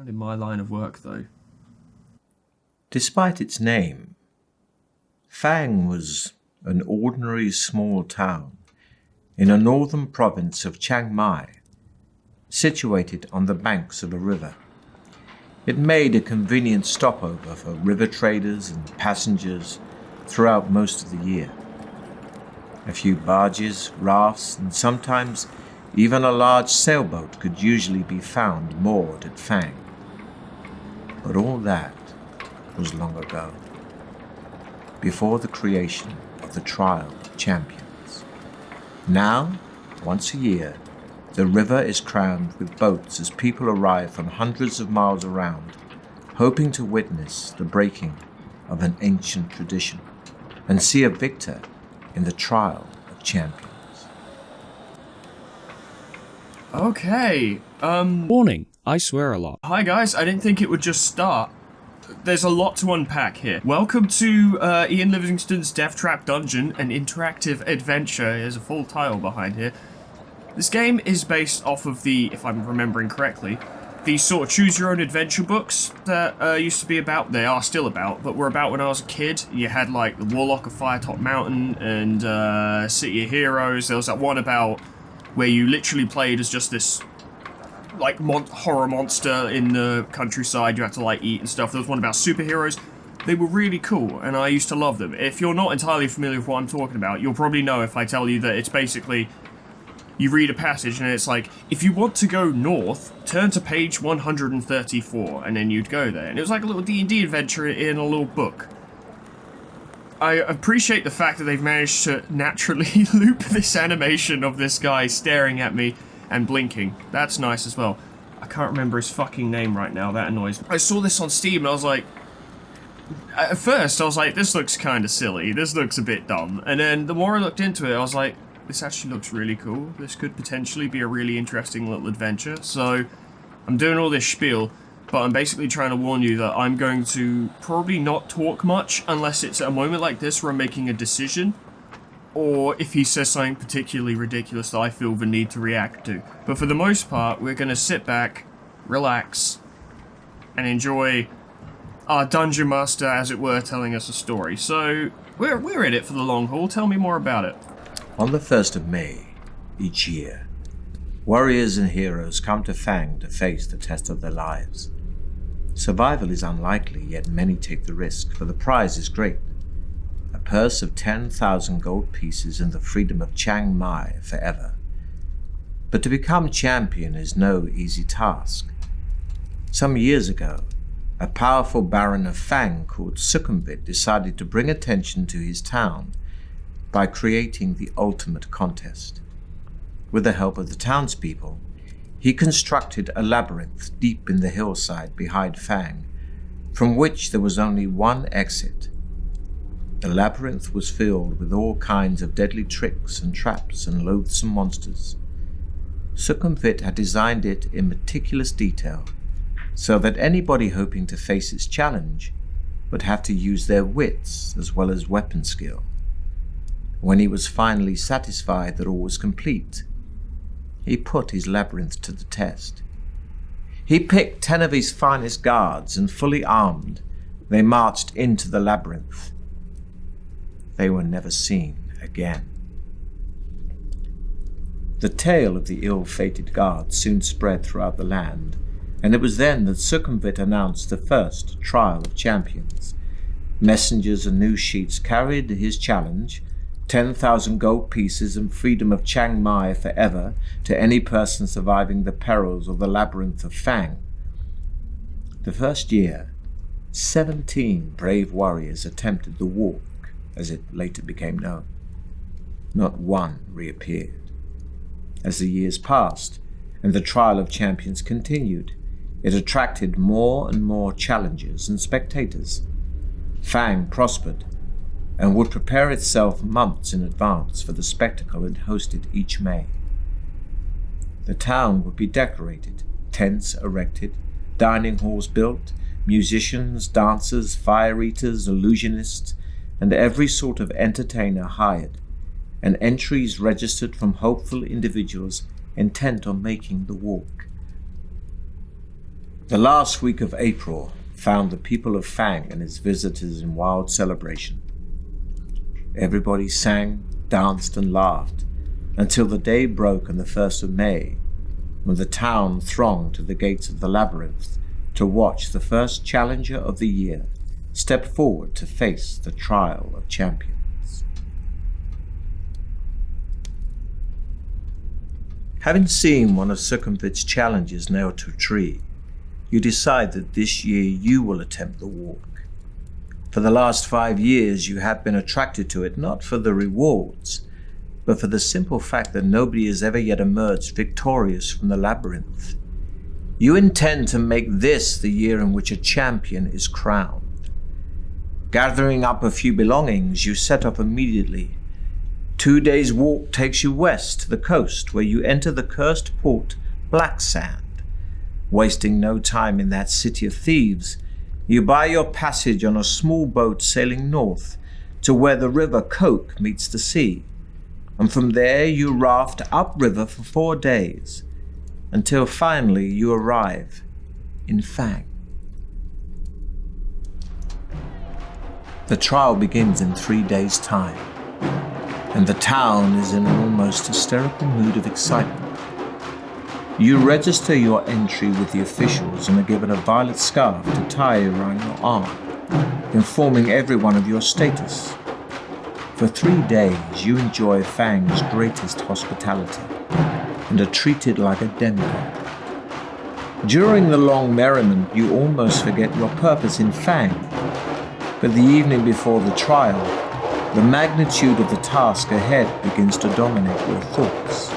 in my line of work, though. Despite its name, Fang was an ordinary small town in a northern province of Chiang Mai, situated on the banks of a river. It made a convenient stopover for river traders and passengers throughout most of the year. A few barges, rafts, and sometimes even a large sailboat could usually be found moored at Fang. But all that was long ago, before the creation of the Trial of Champions. Now, once a year, the river is crammed with boats as people arrive from hundreds of miles around, hoping to witness the breaking of an ancient tradition and see a victor in the Trial of Champions. Okay, Warning, I swear a lot. Hi guys, I didn't think it would just start. There's a lot to unpack here. Welcome to Ian Livingstone's Deathtrap Dungeon, an interactive adventure. There's a full title behind here. This game is based off of the, if I'm remembering correctly, the sort of choose-your-own-adventure books that used to be about, they are still about, but were about when I was a kid. You had, like, the Warlock of Firetop Mountain and City of Heroes. There was that one about where you literally played as just this, like, horror monster in the countryside you had to, like, eat and stuff. There was one about superheroes. They were really cool, and I used to love them. If you're not entirely familiar with what I'm talking about, you'll probably know if I tell you that it's basically, you read a passage and it's like, if you want to go north, turn to page 134, and then you'd go there. And it was like a little D&D adventure in a little book. I appreciate the fact that they've managed to naturally loop this animation of this guy staring at me and blinking. That's nice as well. I can't remember his fucking name right now, that annoys me. I saw this on Steam and I was like, at first I was like, this looks kind of silly, this looks a bit dumb. And then the more I looked into it, I was like, this actually looks really cool. This could potentially be a really interesting little adventure. So I'm doing all this spiel, but I'm basically trying to warn you that I'm going to probably not talk much unless it's at a moment like this where I'm making a decision, or if he says something particularly ridiculous that I feel the need to react to. But for the most part, we're going to sit back, relax, and enjoy our Dungeon Master, as it were, telling us a story. So, we're in it for the long haul. Tell me more about it. On the 1st of May each year, warriors and heroes come to Fang to face the test of their lives. Survival is unlikely, yet many take the risk, for the prize is great. A purse of 10,000 gold pieces and the freedom of Chiang Mai forever. But to become champion is no easy task. Some years ago, a powerful Baron of Fang called Sukumvit decided to bring attention to his town by creating the ultimate contest. With the help of the townspeople, he constructed a labyrinth deep in the hillside behind Fang, from which there was only one exit. The labyrinth was filled with all kinds of deadly tricks and traps and loathsome monsters. Sukumvit had designed it in meticulous detail, so that anybody hoping to face its challenge would have to use their wits as well as weapon skill. When he was finally satisfied that all was complete, he put his labyrinth to the test. He picked 10 of his finest guards, and fully armed, they marched into the labyrinth. They were never seen again. The tale of the ill-fated guards soon spread throughout the land, and it was then that Sukumvit announced the first Trial of Champions. Messengers and news sheets carried his challenge, 10,000 gold pieces and freedom of Chiang Mai forever to any person surviving the perils of the labyrinth of Fang. The first year, 17 brave warriors attempted the walk, as it later became known. Not one reappeared. As the years passed and the Trial of Champions continued, it attracted more and more challengers and spectators. Fang prospered and would prepare itself months in advance for the spectacle it hosted each May. The town would be decorated, tents erected, dining halls built, musicians, dancers, fire-eaters, illusionists, and every sort of entertainer hired, and entries registered from hopeful individuals intent on making the walk. The last week of April found the people of Fang and its visitors in wild celebration. Everybody sang, danced, and laughed until the day broke on the 1st of May, when the town thronged to the gates of the labyrinth to watch the first challenger of the year step forward to face the trial of champions. Having seen one of Sukumvit's challenges nailed to a tree, you decide that this year you will attempt the walk. For the last 5 years you have been attracted to it not for the rewards, but for the simple fact that nobody has ever yet emerged victorious from the labyrinth. You intend to make this the year in which a champion is crowned. Gathering up a few belongings, you set off immediately. 2 days' walk takes you west to the coast, where you enter the cursed port Black Sand. Wasting no time in that city of thieves, you buy your passage on a small boat sailing north to where the river Coke meets the sea, and from there you raft upriver for 4 days, until finally you arrive in Fang. The trial begins in 3 days' time, and the town is in an almost hysterical mood of excitement. You register your entry with the officials and are given a violet scarf to tie around your arm, informing everyone of your status. For 3 days you enjoy Fang's greatest hospitality and are treated like a demigod. During the long merriment you almost forget your purpose in Fang, but the evening before the trial, the magnitude of the task ahead begins to dominate your thoughts.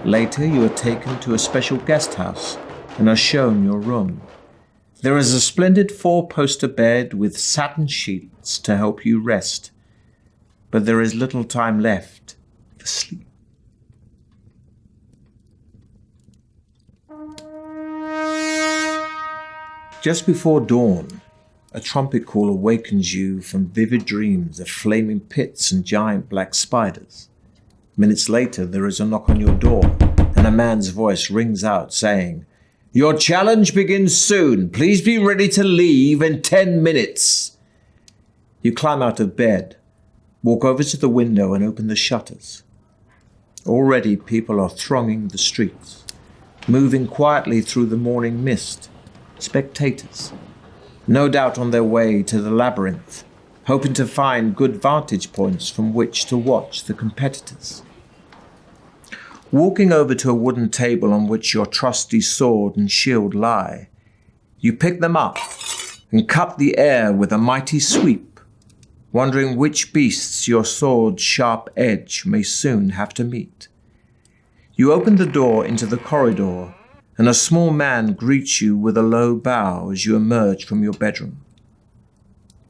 Later, you are taken to a special guest house and are shown your room. There is a splendid 4-poster bed with satin sheets to help you rest, but there is little time left for sleep. Just before dawn, a trumpet call awakens you from vivid dreams of flaming pits and giant black spiders. Minutes later, there is a knock on your door, and a man's voice rings out saying, "Your challenge begins soon. Please be ready to leave in 10 minutes. You climb out of bed, walk over to the window and open the shutters. Already people are thronging the streets, moving quietly through the morning mist, spectators, no doubt on their way to the labyrinth, hoping to find good vantage points from which to watch the competitors. Walking over to a wooden table on which your trusty sword and shield lie, you pick them up and cut the air with a mighty sweep, wondering which beasts your sword's sharp edge may soon have to meet. You open the door into the corridor, and a small man greets you with a low bow as you emerge from your bedroom.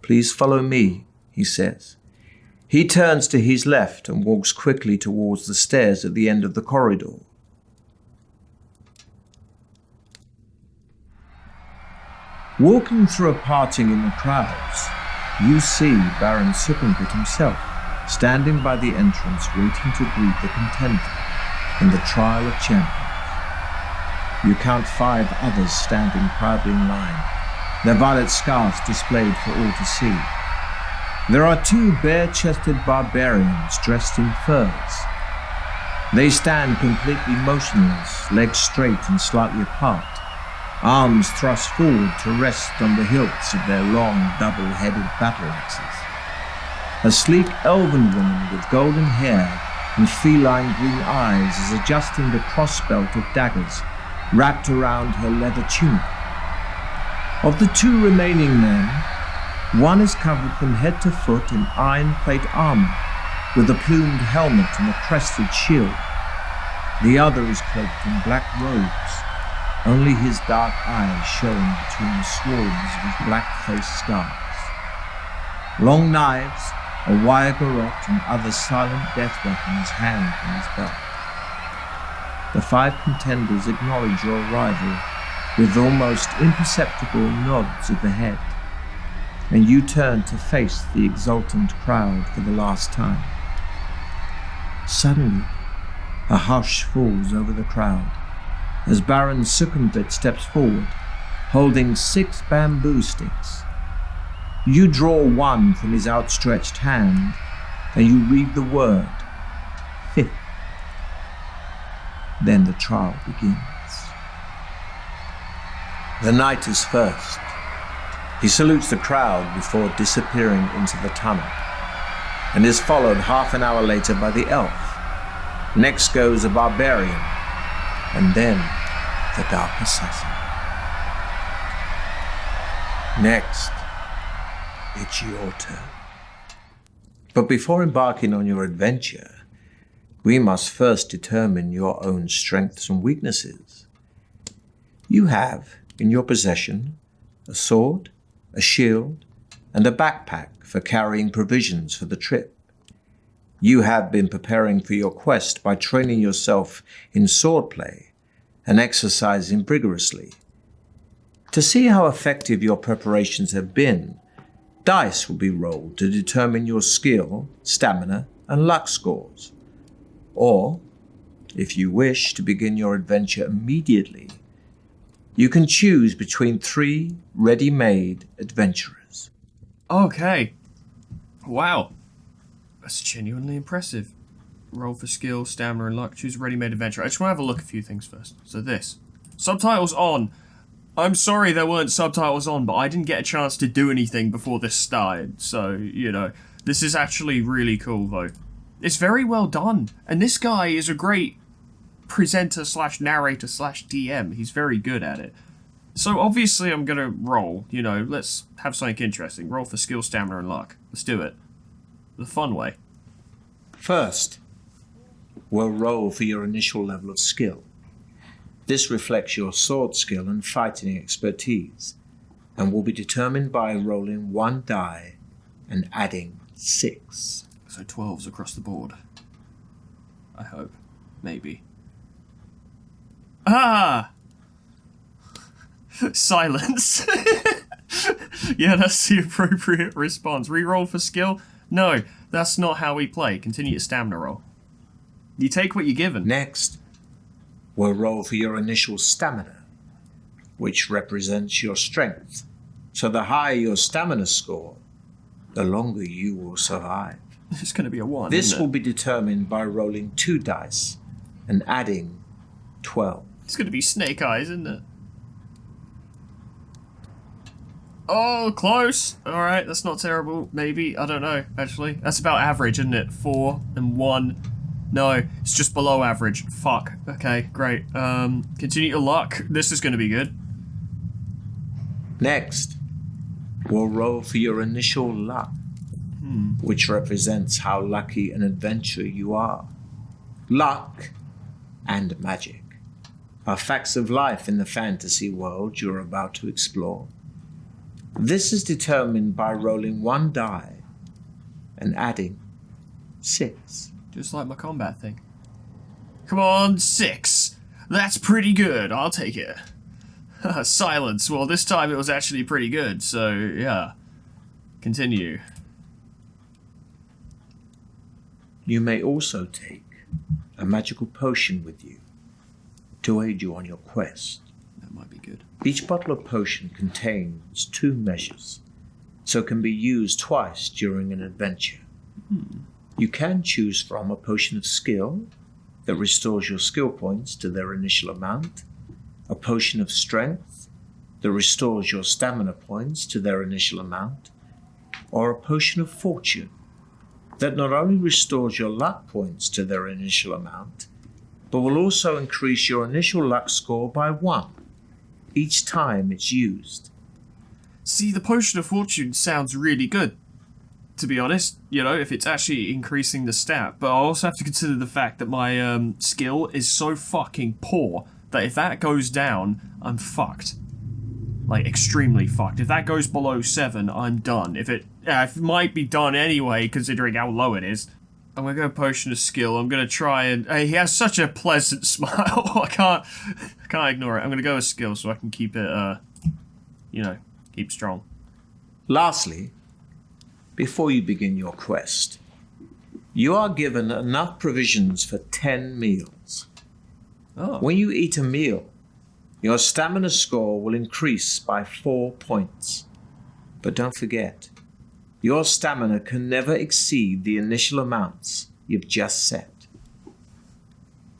"Please follow me," he says. He turns to his left and walks quickly towards the stairs at the end of the corridor. Walking through a parting in the crowds, you see Baron Sukumvit himself, standing by the entrance waiting to greet the contender in the trial of champions. You count 5 others standing proudly in line, their violet scarves displayed for all to see. There are 2 bare-chested barbarians dressed in furs. They stand completely motionless, legs straight and slightly apart, arms thrust forward to rest on the hilts of their long, double-headed battle axes. A sleek elven woman with golden hair and feline green eyes is adjusting the crossbelt of daggers wrapped around her leather tunic. Of the 2 remaining men, one is covered from head to foot in iron plate armor, with a plumed helmet and a crested shield. The other is cloaked in black robes, only his dark eyes showing between the swarms of his black-faced scars. Long knives, a wire garrote, and other silent death weapons hang from his belt. The 5 contenders acknowledge your arrival with almost imperceptible nods of the head, and you turn to face the exultant crowd for the last time. Suddenly, a hush falls over the crowd as Baron Sukumvit steps forward, holding 6 bamboo sticks. You draw one from his outstretched hand, and you read the word, 5th. Then the trial begins. The knight is first. He salutes the crowd before disappearing into the tunnel, and is followed half an hour later by the elf. Next goes a barbarian, and then the dark assassin. Next, it's your turn. But before embarking on your adventure, we must first determine your own strengths and weaknesses. You have in your possession a sword, a shield, and a backpack for carrying provisions for the trip. You have been preparing for your quest by training yourself in swordplay and exercising vigorously. To see how effective your preparations have been, dice will be rolled to determine your skill, stamina, and luck scores. Or, if you wish to begin your adventure immediately, you can choose between 3 ready-made adventurers. Okay. Wow. That's genuinely impressive. Roll for skill, stamina, and luck. Choose ready-made adventure. I just want to have a look at a few things first. So this. Subtitles on. I'm sorry there weren't subtitles on, but I didn't get a chance to do anything before this started. So, you know, this is actually really cool, though. It's very well done. And this guy is a great presenter / narrator / DM. He's very good at it. So obviously I'm gonna roll, you know, let's have something interesting. Roll for skill, stamina, and luck. Let's do it. The fun way. First, we'll roll for your initial level of skill. This reflects your sword skill and fighting expertise, and will be determined by rolling 1 die and adding 6. So 12s across the board. I hope. Maybe. Ah! Silence. Yeah, that's the appropriate response. Reroll for skill? No, that's not how we play. Continue your stamina roll. You take what you're given. Next, we'll roll for your initial stamina, which represents your strength. So the higher your stamina score, the longer you will survive. It's going to be a 1. This isn't it? will be determined by rolling 2 dice and adding 12. It's going to be snake eyes, isn't it? Oh, close. All right, that's not terrible. Maybe. I don't know, actually. That's about average, isn't it? 4 and 1. No, it's just below average. Fuck. Okay, great. Continue your luck. This is going to be good. Next, we'll roll for your initial luck, which represents how lucky an adventurer you are. Luck and magic are facts of life in the fantasy world you're about to explore. This is determined by rolling 1 die and adding 6. Just like my combat thing. Come on, 6. That's pretty good. I'll take it. Silence. Well, this time it was actually pretty good, so yeah. Continue. You may also take a magical potion with you to aid you on your quest. That might be good. Each bottle of potion contains 2 measures, so can be used twice during an adventure. You can choose from a potion of skill that restores your skill points to their initial amount, a potion of strength that restores your stamina points to their initial amount, or a potion of fortune that not only restores your luck points to their initial amount, but will also increase your initial luck score by 1 each time it's used. See, the Potion of Fortune sounds really good, to be honest, you know, if it's actually increasing the stat, but I also have to consider the fact that my skill is so fucking poor that if that goes down, I'm fucked. Like, extremely fucked. If that goes below 7, I'm done. If it might be done anyway, considering how low it is. I'm gonna go Potion of Skill. I'm gonna try and... he has such a pleasant smile. I can't ignore it. I'm gonna go with Skill so I can keep it, you know, keep strong. Lastly, before you begin your quest, you are given enough provisions for 10 meals. Oh. When you eat a meal, Your stamina score will increase by 4 points. But don't forget, your stamina can never exceed the initial amounts you've just set.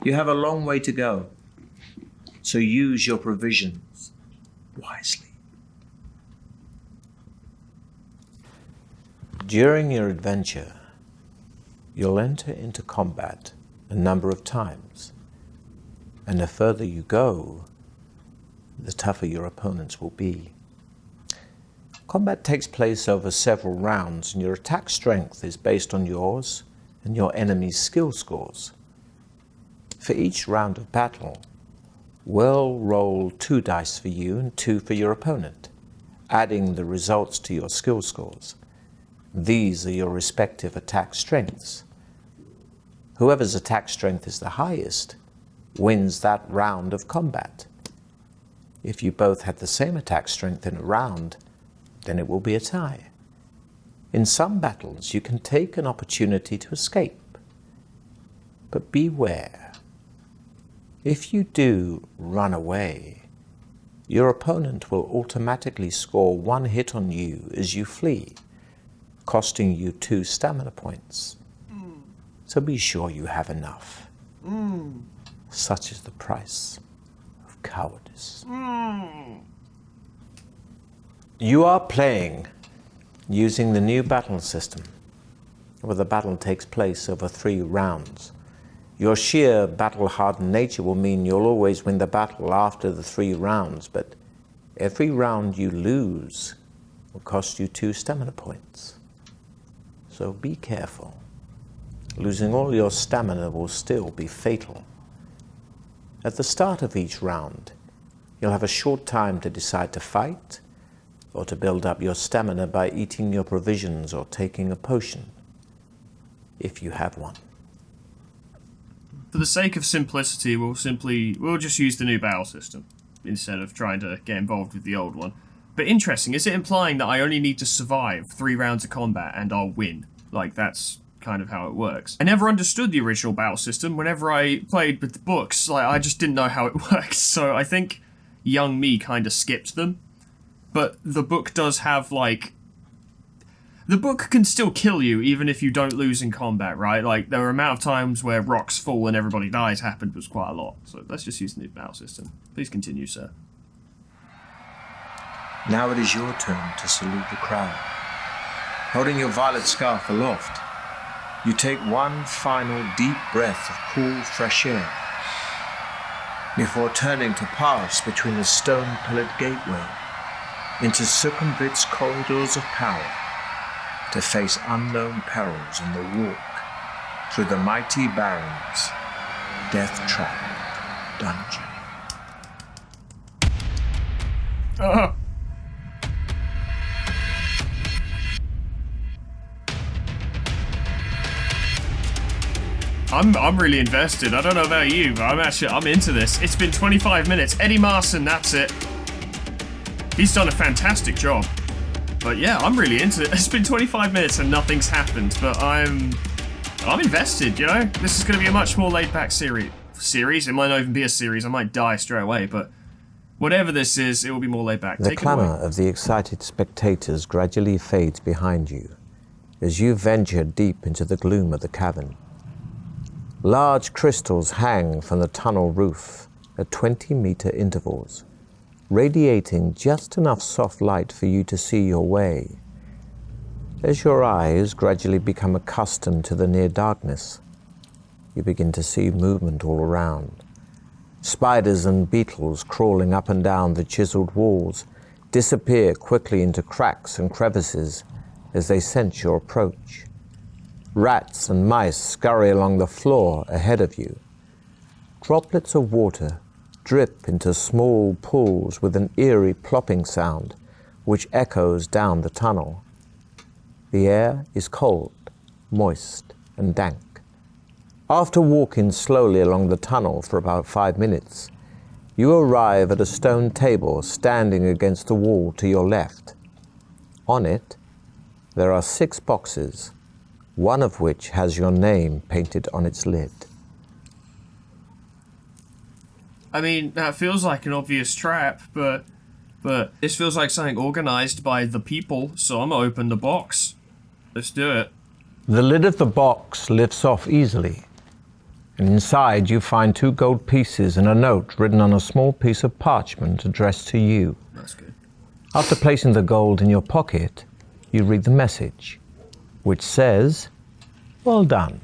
You have a long way to go, so use your provisions wisely. During your adventure, you'll enter into combat a number of times, and the further you go, the tougher your opponents will be. Combat takes place over several rounds, and your attack strength is based on yours and your enemy's skill scores. For each round of battle, we'll roll 2 dice for you and 2 for your opponent, adding the results to your skill scores. These are your respective attack strengths. Whoever's attack strength is the highest wins that round of combat. If you both have the same attack strength in a round, then it will be a tie. In some battles, you can take an opportunity to escape. But beware. If you do run away, your opponent will automatically score 1 hit on you as you flee, costing you 2 stamina points. So be sure you have enough. Such is the price of cowardice. You are playing using the new battle system, where the battle takes place over 3 rounds. Your sheer battle-hardened nature will mean you'll always win the battle after the 3 rounds, but every round you lose will cost you 2 stamina points. So be careful. Losing all your stamina will still be fatal. At the start of each round, you'll have a short time to decide to fight or to build up your stamina by eating your provisions or taking a potion, if you have one. For the sake of simplicity, we'll just use the new battle system instead of trying to get involved with the old one. But interesting, is it implying that I only need to survive 3 rounds of combat and I'll win? Like, that's kind of how it works. I never understood the original battle system. Whenever I played with the books, like, I just didn't know how it works, so I think young me kind of skipped them. But the book does have, like... The book can still kill you even if you don't lose in combat, right? Like, the amount of times where rocks fall and everybody dies happened was quite a lot. So let's just use the new battle system. Please continue, sir. Now it is your turn to salute the crowd. Holding your violet scarf aloft, you take one final deep breath of cool, fresh air before turning to pass between the stone-pillared gateway into Sukumvit's corridors of power to face unknown perils in the walk through the mighty Baron's Deathtrap Dungeon. I'm really invested. I don't know about you, but I'm into this. It's been 25 minutes. Eddie Marsan, that's it. He's done a fantastic job. But yeah, I'm really into it. It's been 25 minutes and nothing's happened, but I'm invested, you know? This is going to be a much more laid-back series. It might not even be a series. I might die straight away, but whatever this is, it will be more laid-back. The clamour of the excited spectators gradually fades behind you as you venture deep into the gloom of the cavern. Large crystals hang from the tunnel roof at 20-meter intervals, radiating just enough soft light for you to see your way. As your eyes gradually become accustomed to the near darkness, you begin to see movement all around. Spiders and beetles crawling up and down the chiseled walls disappear quickly into cracks and crevices as they sense your approach. Rats and mice scurry along the floor ahead of you. Droplets of water drip into small pools with an eerie plopping sound which echoes down the tunnel. The air is cold, moist, and dank. After walking slowly along the tunnel for about 5 minutes, you arrive at a stone table standing against the wall to your left. On it, there are 6 boxes, one of which has your name painted on its lid. I mean, that feels like an obvious trap, but this feels like something organized by the people, so I'm gonna open the box. Let's do it. The lid of the box lifts off easily, and inside you find 2 gold pieces and a note written on a small piece of parchment addressed to you. That's good. After placing the gold in your pocket, you read the message, which says, "Well done.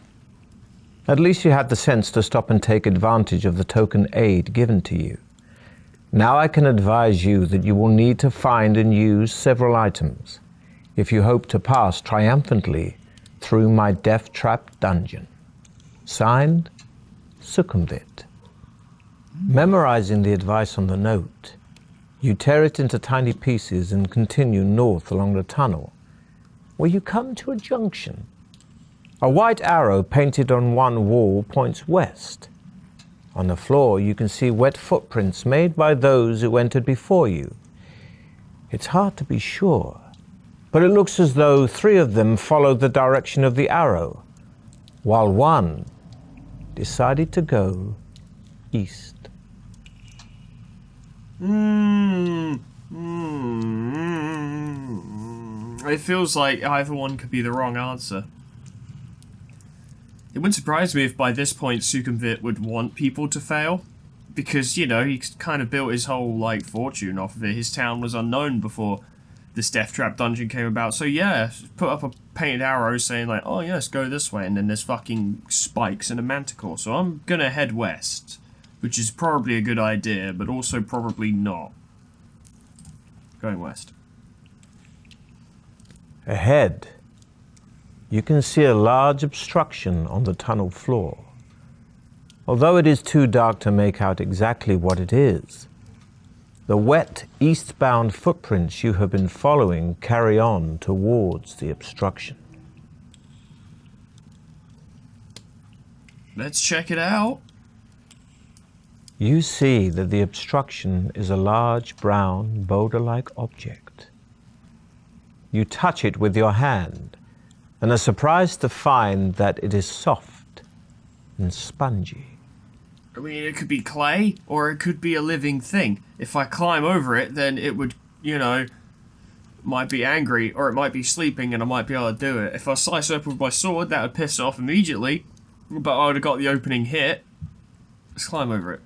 At least you had the sense to stop and take advantage of the token aid given to you. Now I can advise you that you will need to find and use several items if you hope to pass triumphantly through my Deathtrap Dungeon." Signed, Sukumvit. Memorizing the advice on the note, you tear it into tiny pieces and continue north along the tunnel, where you come to a junction. A white arrow painted on one wall points west. On the floor, you can see wet footprints made by those who entered before you. It's hard to be sure, but it looks as though 3 of them followed the direction of the arrow, while one decided to go east. It feels like either one could be the wrong answer. It wouldn't surprise me if by this point Sukumvit would want people to fail, because, you know, he kind of built his whole, like, fortune off of it. His town was unknown before this Deathtrap Dungeon came about, so yeah, put up a painted arrow saying, like, oh yes, go this way, and then there's fucking spikes and a manticore, so I'm gonna head west, which is probably a good idea, but also probably not. Going west. Ahead, you can see a large obstruction on the tunnel floor. Although it is too dark to make out exactly what it is, the wet, eastbound footprints you have been following carry on towards the obstruction. Let's check it out. You see that the obstruction is a large, brown, boulder-like object. You touch it with your hand and are surprised to find that it is soft and spongy. I mean, it could be clay, or it could be a living thing. If I climb over it, then it would, you know, might be angry, or it might be sleeping, and I might be able to do it. If I slice open with my sword, that would piss it off immediately, but I would have got the opening hit. Let's climb over it.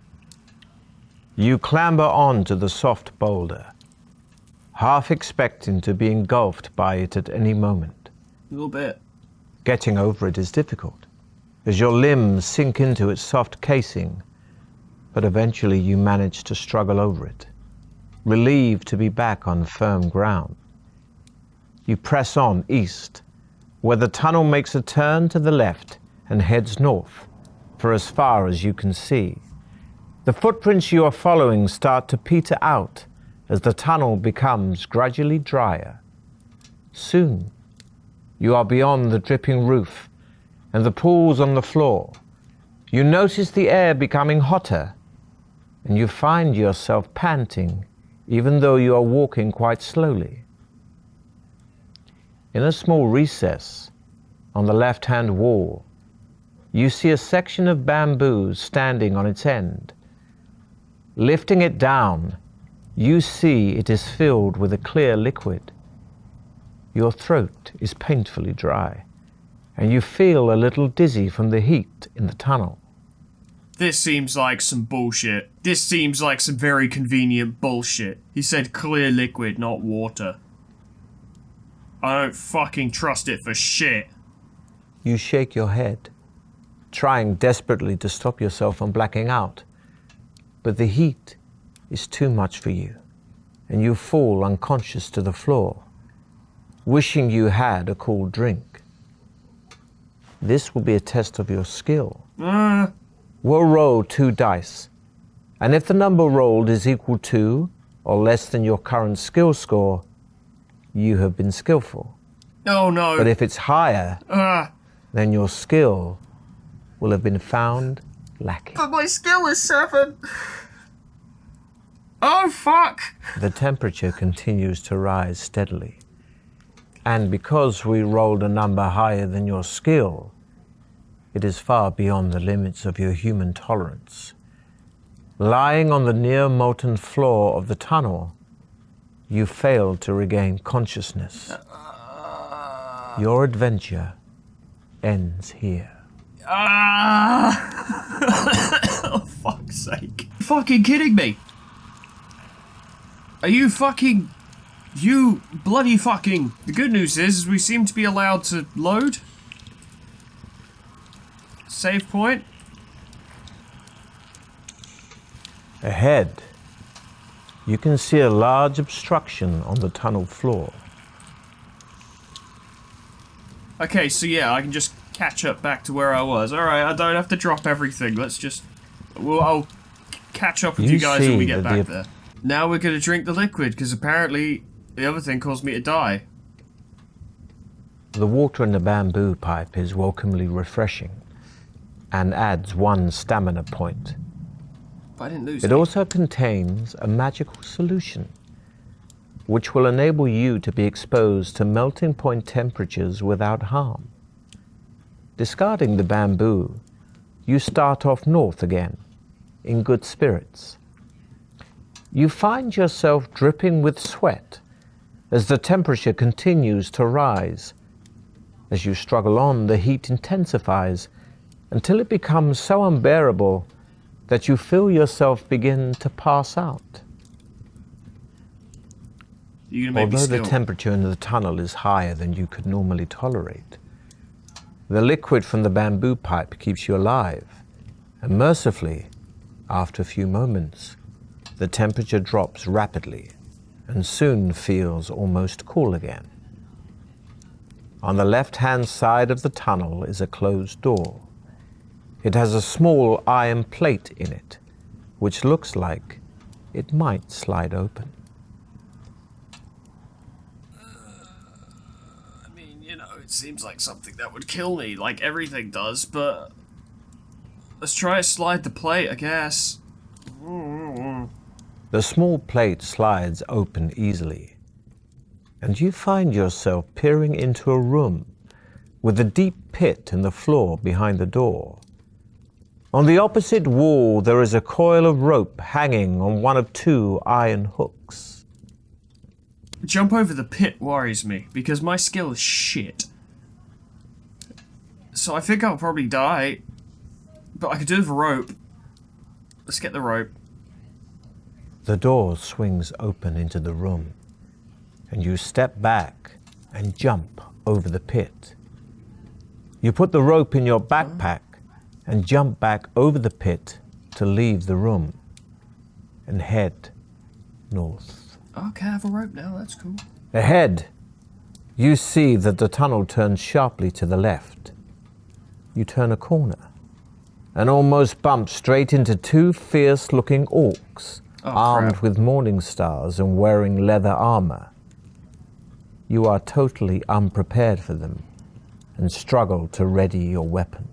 You clamber onto the soft boulder, half expecting to be engulfed by it at any moment. A little bit. Getting over it is difficult, as your limbs sink into its soft casing, but eventually you manage to struggle over it, relieved to be back on firm ground. You press on east, where the tunnel makes a turn to the left and heads north for as far as you can see. The footprints you are following start to peter out as the tunnel becomes gradually drier. Soon, you are beyond the dripping roof and the pools on the floor. You notice the air becoming hotter, and you find yourself panting, even though you are walking quite slowly. In a small recess on the left-hand wall, you see a section of bamboo standing on its end. Lifting it down, you see it is filled with a clear liquid. Your throat is painfully dry, and you feel a little dizzy from the heat in the tunnel. This seems like some bullshit. This seems like some very convenient bullshit. He said clear liquid, not water. I don't fucking trust it for shit. You shake your head, trying desperately to stop yourself from blacking out, but the heat is too much for you, and you fall unconscious to the floor, wishing you had a cool drink. This will be a test of your skill. We'll roll 2 dice, and if the number rolled is equal to or less than your current skill score, you have been skillful. Oh no. But if it's higher, then your skill will have been found lacking. But my skill is 7. Oh fuck. The temperature continues to rise steadily. And because we rolled a number higher than your skill, it is far beyond the limits of your human tolerance. Lying on the near-molten floor of the tunnel, you fail to regain consciousness. Your adventure ends here. Oh, fuck's sake. You're fucking kidding me? Are you fucking... You bloody fucking... The good news is we seem to be allowed to load. Save point. Ahead, you can see a large obstruction on the tunnel floor. Okay, so yeah, I can just catch up back to where I was. Alright, I don't have to drop everything. Let's just... Well, I'll catch up with you guys when we get back there. Now we're gonna drink the liquid, because apparently the other thing caused me to die. The water in the bamboo pipe is welcomely refreshing and adds 1 stamina point. But I didn't lose It any. also contains a magical solution, which will enable you to be exposed to melting point temperatures without harm. Discarding the bamboo, you start off north again, in good spirits. You find yourself dripping with sweat as the temperature continues to rise. As you struggle on, the heat intensifies until it becomes so unbearable that you feel yourself begin to pass out. You're gonna make me Although the still. temperature in the tunnel is higher than you could normally tolerate, the liquid from the bamboo pipe keeps you alive, and mercifully, after a few moments, the temperature drops rapidly and soon feels almost cool again. On the left-hand side of the tunnel is a closed door. It has a small iron plate in it, which looks like it might slide open. I mean, you know, it seems like something that would kill me, like everything does, but... Let's try to slide the plate, I guess. The small plate slides open easily, and you find yourself peering into a room with a deep pit in the floor behind the door. On the opposite wall, there is a coil of rope hanging on one of 2 iron hooks. Jump over the pit worries me, because my skill is shit. So I think I'll probably die, but I could do it with a rope. Let's get the rope. The door swings open into the room, and you step back and jump over the pit. You put the rope in your backpack and jump back over the pit to leave the room and head north. Okay, I have a rope now, that's cool. Ahead, you see that the tunnel turns sharply to the left. You turn a corner and almost bump straight into 2 fierce-looking orcs, armed crap. with morning stars and wearing leather armor. You are totally unprepared for them and struggle to ready your weapons.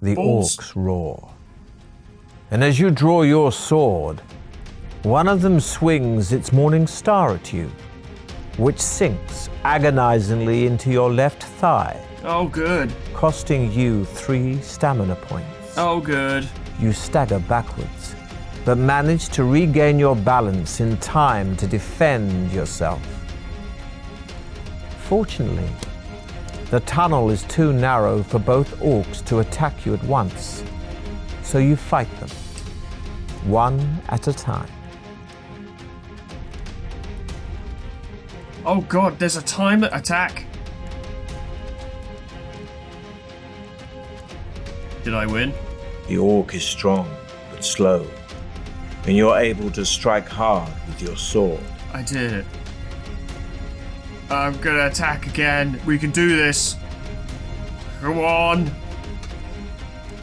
The Balls. orcs roar, and as you draw your sword, one of them swings its morning star at you, which sinks agonizingly into your left thigh, Oh, good. costing you 3 stamina points. Oh, good. You stagger backwards, but manage to regain your balance in time to defend yourself. Fortunately, the tunnel is too narrow for both orcs to attack you at once, so you fight them, one at a time. Oh god, there's a timed attack. Did I win? The orc is strong, but slow, and you're able to strike hard with your sword. I did it. I'm gonna attack again. We can do this. Come on.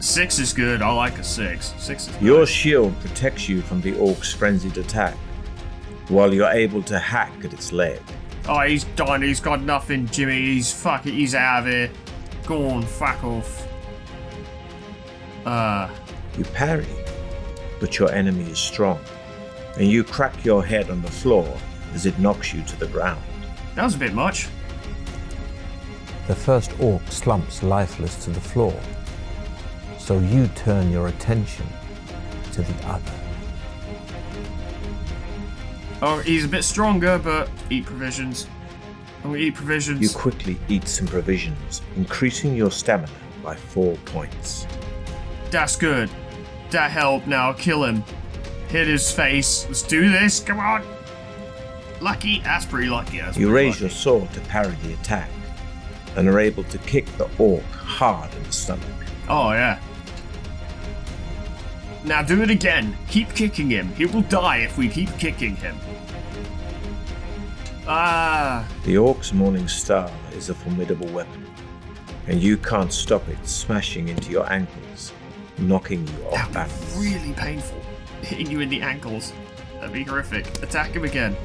6 is good. I like a 6. 6 is Your nice. shield protects you from the orc's frenzied attack, while you're able to hack at its leg. Oh, he's done. He's got nothing, Jimmy. He's out of here. Go on, fuck off. You parry, but your enemy is strong, and you crack your head on the floor as it knocks you to the ground. That was a bit much. The first orc slumps lifeless to the floor, So you turn your attention to the other. Oh, he's a bit stronger, but eat provisions. I'm gonna eat provisions. You quickly eat some provisions, increasing your stamina by 4 points. That's good. That helped. Now kill him. Hit his face. Let's do this. Come on. Lucky. That's pretty lucky. You raise your sword to parry the attack, and are able to kick the orc hard in the stomach. Oh, yeah. Now do it again. Keep kicking him. He will die if we keep kicking him. Ah. The orc's morning star is a formidable weapon, and you can't stop it smashing into your ankles, knocking you off balance. Really painful. Hitting you in the ankles. That'd be horrific. Attack him again.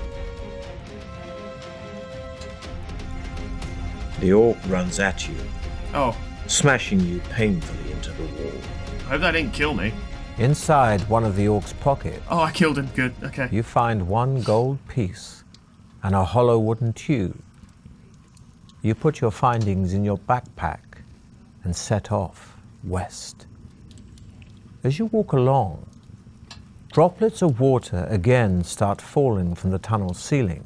The orc runs at you, Oh. smashing you painfully into the wall. I hope that didn't kill me. Inside one of the orc's pockets, Oh, I killed him. Good. Okay. you find 1 gold piece and a hollow wooden tube. You put your findings in your backpack and set off west. As you walk along, droplets of water again start falling from the tunnel ceiling.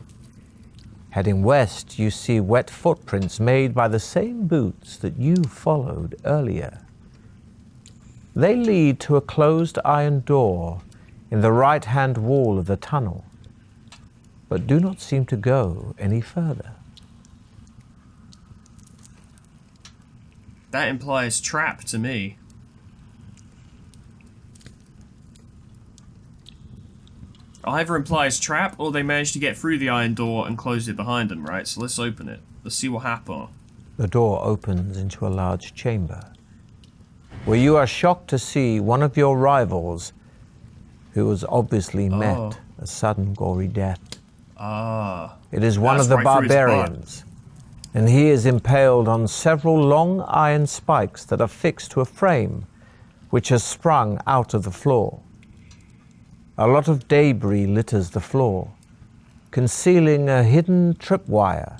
Heading west, you see wet footprints made by the same boots that you followed earlier. They lead to a closed iron door in the right-hand wall of the tunnel, but do not seem to go any further. That implies trap to me. Either implies trap, or they managed to get through the iron door and closed it behind them, right? So let's open it. Let's see what happens. The door opens into a large chamber, where you are shocked to see one of your rivals, who has obviously met a sudden gory death. Ah. It is one That's of the right through his butt. barbarians, and he is impaled on several long iron spikes that are fixed to a frame which has sprung out of the floor. A lot of debris litters the floor, concealing a hidden tripwire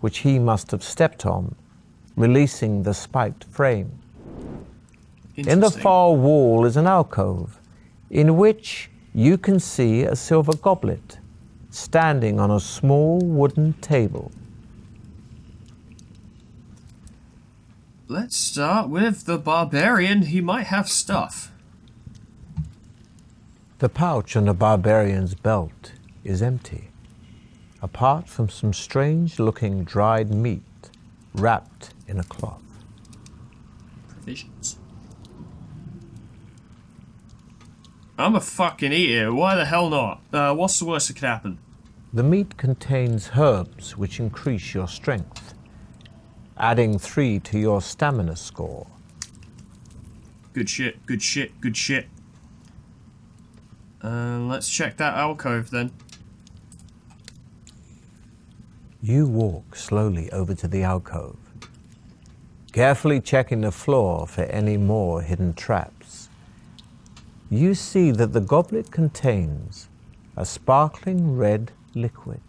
which he must have stepped on, releasing the spiked frame. In the Interesting. far wall is an alcove, in which you can see a silver goblet standing on a small wooden table. Let's start with the barbarian. He might have stuff. The pouch on the barbarian's belt is empty, apart from some strange-looking dried meat wrapped in a cloth. Provisions. I'm a fucking eater. Why the hell not? What's the worst that could happen? The meat contains herbs which increase your strength, adding 3 to your stamina score. Good shit, good shit, good shit. Let's check that alcove then. You walk slowly over to the alcove, carefully checking the floor for any more hidden traps. You see that the goblet contains a sparkling red liquid.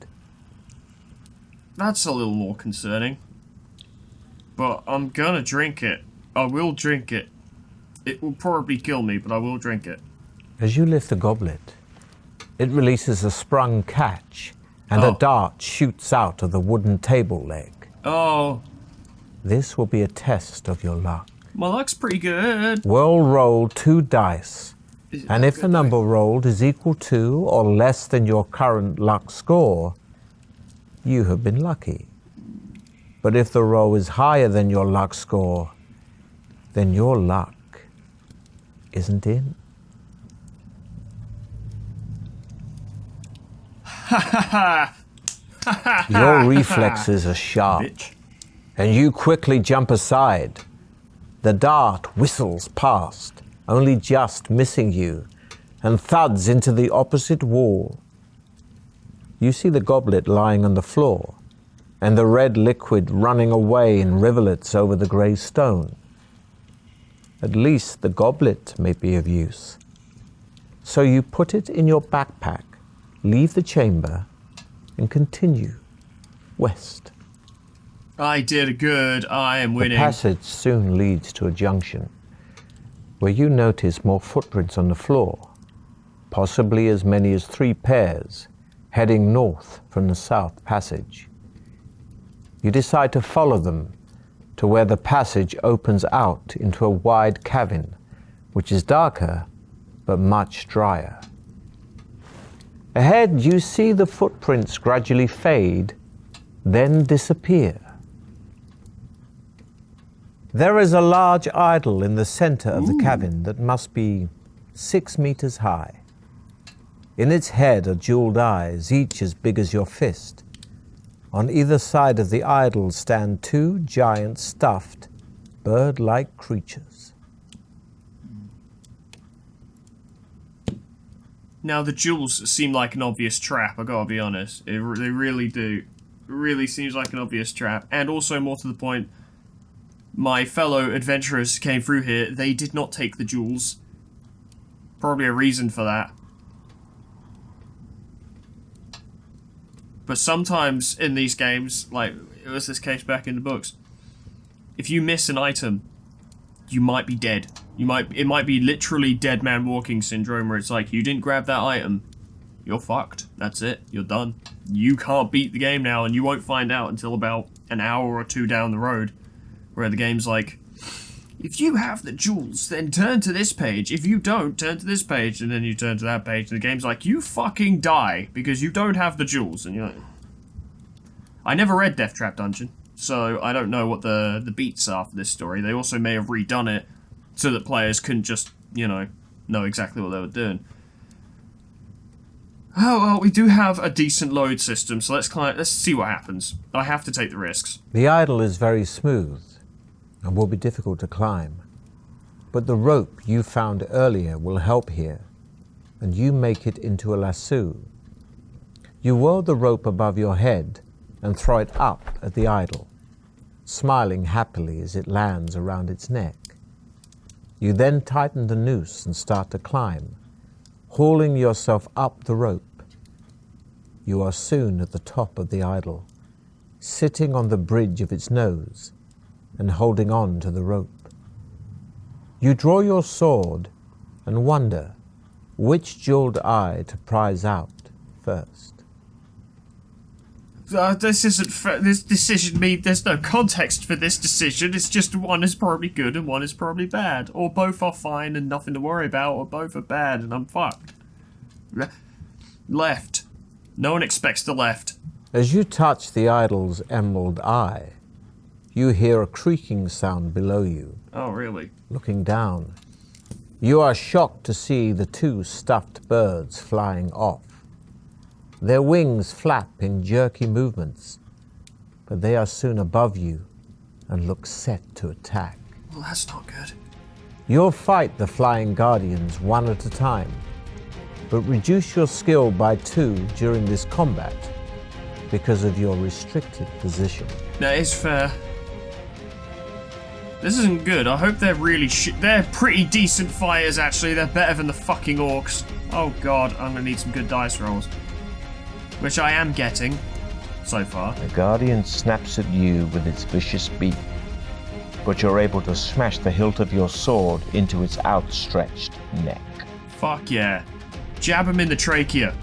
That's a little more concerning. But I'm gonna drink it. I will drink it. It will probably kill me, but I will drink it. As you lift the goblet, it releases a sprung catch, and a dart shoots out of the wooden table leg. Oh, This will be a test of your luck. my luck's pretty good. We'll roll 2 dice, Is it and that if the good, number rolled is equal to or less than your current luck score, you have been lucky. But if the roll is higher than your luck score, then your luck isn't in. Your reflexes are sharp, Bitch. and you quickly jump aside. The dart whistles past, only just missing you, and thuds into the opposite wall. You see the goblet lying on the floor, and the red liquid running away in rivulets over the grey stone. At least the goblet may be of use. So you put it in your backpack, leave the chamber, and continue west. I did good. I am The winning. passage soon leads to a junction. where you notice more footprints on the floor, possibly as many as 3 pairs, heading north from the south passage. You decide to follow them to where the passage opens out into a wide cavern, which is darker but much drier. Ahead, you see the footprints gradually fade, then disappear. There is a large idol in the center of the cavern that must be 6 meters high. In its head are jeweled eyes, each as big as your fist. On either side of the idol stand 2 giant stuffed, bird-like creatures. Now, the jewels seem like an obvious trap, I gotta be honest. They really do. It really seems like an obvious trap. And also, more to the point, my fellow adventurers came through here. They did not take the jewels. Probably a reason for that. But sometimes in these games, like it was this case back in the books, if you miss an item, you might be dead. It might be literally dead man walking syndrome, where it's like, you didn't grab that item, you're fucked. That's it. You're done. You can't beat the game now, and you won't find out until about an hour or 2 down the road, where the game's like, if you have the jewels, then turn to this page. If you don't, turn to this page, and then you turn to that page, and the game's like, you fucking die because you don't have the jewels. And you're like, I never read Deathtrap Dungeon, so I don't know what the beats are for this story. They also may have redone it so that players couldn't just, know exactly what they were doing. Oh, well, we do have a decent load system, so let's see what happens. I have to take the risks. The idol is very smooth and will be difficult to climb, but the rope you found earlier will help here, and you make it into a lasso. You whirl the rope above your head and throw it up at the idol, smiling happily as it lands around its neck. You then tighten the noose and start to climb, hauling yourself up the rope. You are soon at the top of the idol, sitting on the bridge of its nose and holding on to the rope. You draw your sword and wonder which jeweled eye to prize out first. This isn't fair. This decision there's no context for this decision. It's just one is probably good and one is probably bad. Or both are fine and nothing to worry about, or both are bad and I'm fucked. Left. No one expects the left. As you touch the idol's emerald eye, you hear a creaking sound below you. Oh, really? Looking down, you are shocked to see the 2 stuffed birds flying off. Their wings flap in jerky movements, but they are soon above you and look set to attack. Well, that's not good. You'll fight the flying guardians one at a time, but reduce your skill by 2 during this combat because of your restricted position. That is fair. This isn't good. I hope they're really they're pretty decent fighters, actually. They're better than the fucking orcs. Oh god, I'm gonna need some good dice rolls. Which I am getting, so far. The guardian snaps at you with its vicious beak, but you're able to smash the hilt of your sword into its outstretched neck. Fuck yeah. Jab him in the trachea.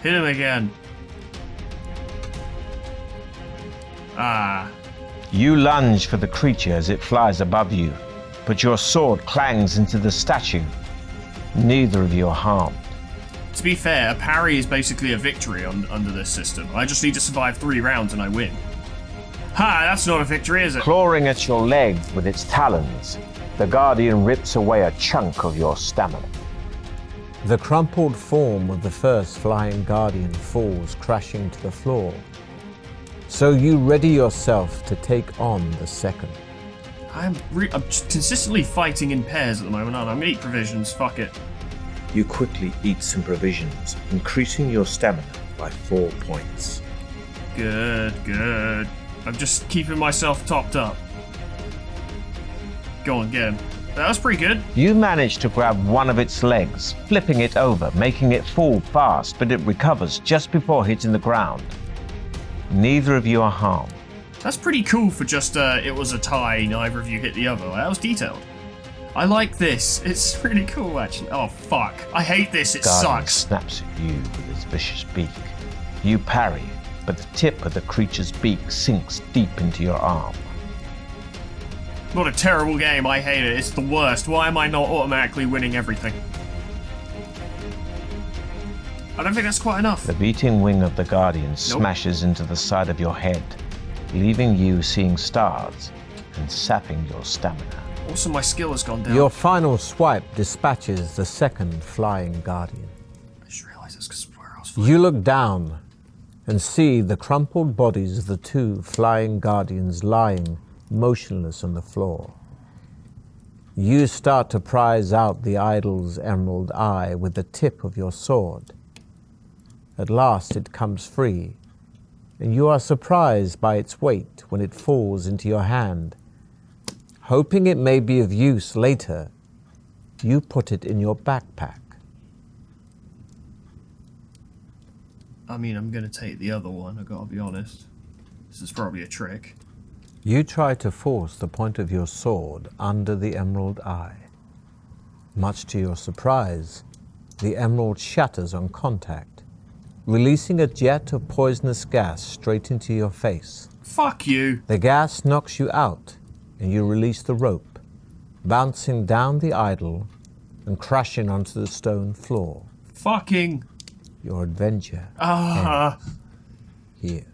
Hit him again. Ah. You lunge for the creature as it flies above you, but your sword clangs into the statue. Neither of you are harmed. To be fair, a parry is basically a victory under this system. I just need to survive 3 rounds and I win. Ha, that's not a victory, is it? Clawing at your leg with its talons, the guardian rips away a chunk of your stamina. The crumpled form of the first flying guardian falls crashing to the floor. So you ready yourself to take on the second. I'm consistently fighting in pairs at the moment, aren't I? I'm gonna eat provisions, fuck it. You quickly eat some provisions, increasing your stamina by 4 points. Good. I'm just keeping myself topped up. Go on, get him. That was pretty good. You manage to grab one of its legs, flipping it over, making it fall fast, but it recovers just before hitting the ground. Neither of you are harmed. That's pretty cool for just, it was a tie, neither of you hit the other. That was detailed. I like this. It's really cool, actually. Oh, fuck. I hate this. It Guardian sucks. snaps at you with its vicious beak. You parry, but the tip of the creature's beak sinks deep into your arm. What a terrible game. I hate it. It's the worst. Why am I not automatically winning everything? I don't think that's quite enough. The beating wing of the Guardian smashes into the side of your head, leaving you seeing stars and sapping your stamina. Also, my skill has gone down. Your final swipe dispatches the second flying Guardian. I just realised that's because where I was You look down and see the crumpled bodies of the two flying Guardians lying motionless on the floor. You start to prize out the idol's emerald eye with the tip of your sword. At last it comes free, and you are surprised by its weight when it falls into your hand. Hoping it may be of use later, you put it in your backpack. I mean, I'm gonna take the other one, I gotta be honest. This is probably a trick. You try to force the point of your sword under the emerald eye. Much to your surprise, the emerald shatters on contact, releasing a jet of poisonous gas straight into your face. Fuck you! The gas knocks you out, and you release the rope, bouncing down the idol and crashing onto the stone floor. Fucking... Your adventure ends here.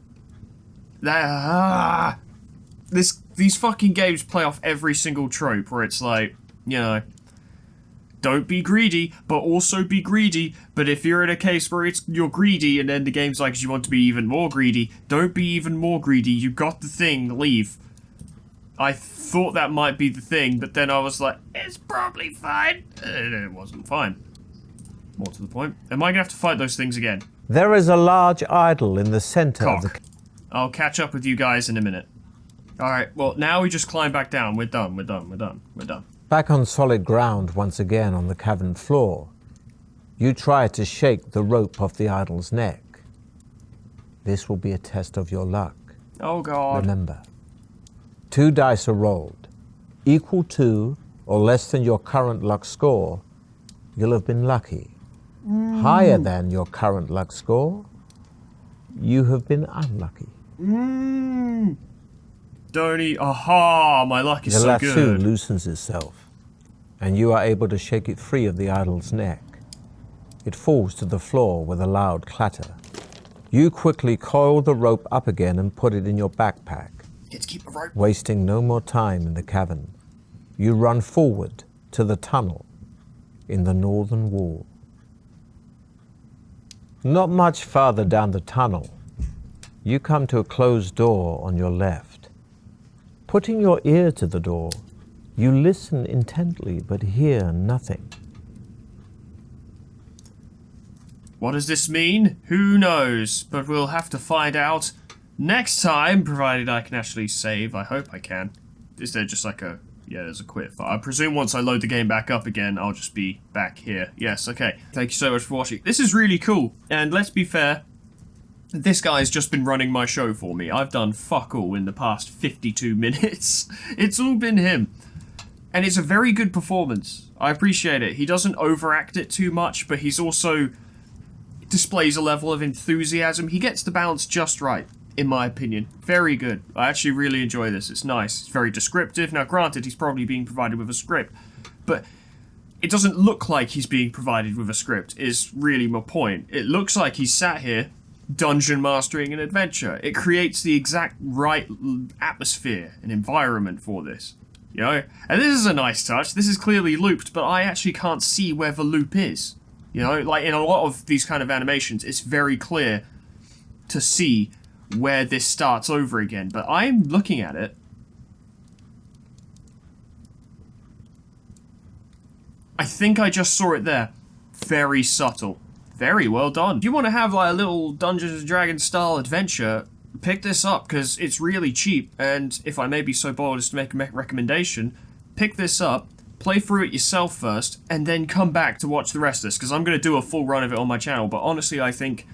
These fucking games play off every single trope where it's like, you know, don't be greedy, but also be greedy. But if you're in a case where you're greedy and then the game's like, you want to be even more greedy, don't be even more greedy. You got the thing, leave. I thought that might be the thing, but then I was like, it's probably fine. And it wasn't fine. More to the point. Am I gonna have to fight those things again? There is a large idol in the center of the... I'll catch up with you guys in a minute. Alright, well, now we just climb back down. We're done. Back on solid ground once again on the cavern floor, you try to shake the rope off the idol's neck. This will be a test of your luck. Oh, God. Remember, 2 dice are rolled. Equal to or less than your current luck score, you'll have been lucky. Higher than your current luck score, you have been unlucky. Don't aha, my luck is so good. The lasso loosens itself, and you are able to shake it free of the idol's neck. It falls to the floor with a loud clatter. You quickly coil the rope up again and put it in your backpack. Let's keep a rope. Wasting no more time in the cavern, you run forward to the tunnel in the northern wall. Not much farther down the tunnel, you come to a closed door on your left. Putting your ear to the door, you listen intently but hear nothing. What does this mean? Who knows? But we'll have to find out next time, provided I can actually save. I hope I can. Is there just like a... Yeah, there's a quit. I presume once I load the game back up again, I'll just be back here. Yes, okay. Thank you so much for watching. This is really cool. And let's be fair, this guy's just been running my show for me. I've done fuck all in the past 52 minutes. It's all been him. And it's a very good performance. I appreciate it. He doesn't overact it too much, but he's also displays a level of enthusiasm. He gets the balance just right, in my opinion. Very good. I actually really enjoy this. It's nice. It's very descriptive. Now, granted, he's probably being provided with a script, but it doesn't look like he's being provided with a script, is really my point. It looks like he's sat here dungeon mastering an adventure. It creates the exact right atmosphere and environment for this, you know? And this is a nice touch. This is clearly looped, but I actually can't see where the loop is. You know, like in a lot of these kind of animations, it's very clear to see where this starts over again, but I'm looking at it. I think I just saw it there. Very subtle. Very well done. If you want to have like a little Dungeons & Dragons style adventure, pick this up because it's really cheap, and if I may be so bold as to make a recommendation, pick this up, play through it yourself first, and then come back to watch the rest of this, because I'm going to do a full run of it on my channel, but honestly I think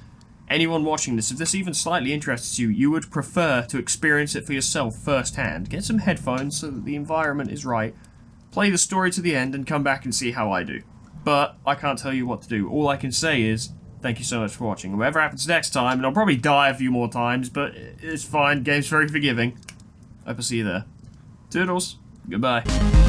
anyone watching this, if this even slightly interests you, you would prefer to experience it for yourself firsthand. Get some headphones so that the environment is right, play the story to the end and come back and see how I do. But I can't tell you what to do. All I can say is, thank you so much for watching. Whatever happens next time, and I'll probably die a few more times, but it's fine. Game's very forgiving. Hope I'll see you there. Toodles. Goodbye.